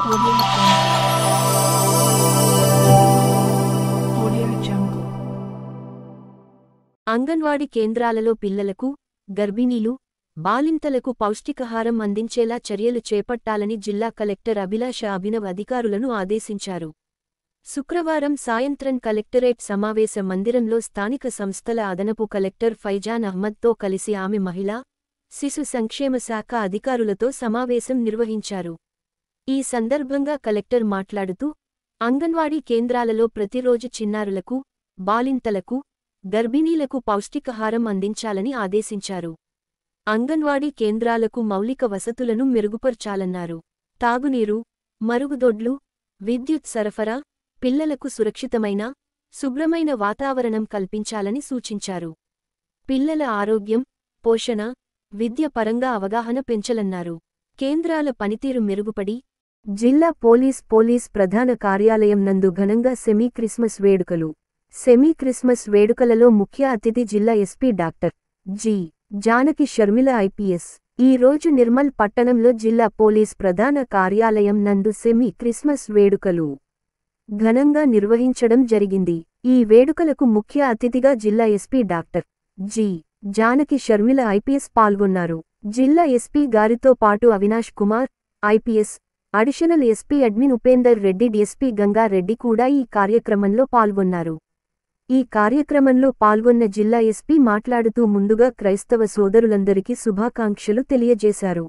Audio Jungle. Anganwadi కేంద్రాలలో పిల్లలకు, గర్భిణీలు, బాలింతలకు పౌష్టికాహారం అందించేలా చర్యలు చేపట్టాలని జిల్లా కలెక్టర్ అభిలాష అభినవ్ అధికారులను ఆదేశించారు. శుక్రవారం సాయంత్రం కలెక్టరేట్ సమావేశ మందిరంలో స్థానిక సంస్థల అదనపు కలెక్టర్ ఫైజాన్ అహ్మద్తో కలిసి ఆమె మహిళా, శిశు సంక్షేమ శాఖ అధికారులతో సమావేశం నిర్వహించారు. ఈ సందర్భంగా కలెక్టర్ మాట్లాడుతూ, అంగన్వాడీ కేంద్రాలలో ప్రతిరోజు చిన్నారులకు, బాలింతలకు, గర్భిణీలకు పౌష్టికాహారం అందించాలని ఆదేశించారు. అంగన్వాడీ కేంద్రాలకు మౌలిక వసతులను మెరుగుపర్చాలన్నారు. తాగునీరు, మరుగుదొడ్లు, విద్యుత్ సరఫరా, పిల్లలకు సురక్షితమైన, శుభ్రమైన వాతావరణం కల్పించాలని సూచించారు. పిల్లల ఆరోగ్యం, పోషణ, విద్య పరంగా అవగాహన పెంచాలన్నారు. కేంద్రాల పనితీరు మెరుగుపడి, జిల్లా పోలీస్ ప్రధాన కార్యాలయం నందు ఘనంగా సెమీ క్రిస్మస్ వేడుకలు. సెమీ క్రిస్మస్ వేడుకలలో ముఖ్య అతిథి జిల్లా SP doctor G. Janaki Sharmila IPS. ఈ రోజు నిర్మల్ పట్టణంలో జిల్లా పోలీస్ ప్రధాన కార్యాలయం నందు సెమీ క్రిస్మస్ వేడుకలు ఘనంగా నిర్వహించడం జరిగింది. ఈ వేడుకలకు ముఖ్య అతిథిగా జిల్లా SP doctor G. Janaki Sharmila IPS పాల్గొన్నారు. జిల్లా ఎస్పీ గారితో పాటు Avinash Kumar, IPS, additional SP admin Upender Reddy, DSP Gangareddy కూడా ఈ కార్యక్రమంలో పాల్గొన్నారు. ఈ కార్యక్రమంలో పాల్గొన్న జిల్లా ఎస్పీ మాట్లాడుతూ ముందుగా క్రైస్తవ సోదరులందరికీ శుభాకాంక్షలు తెలియజేశారు.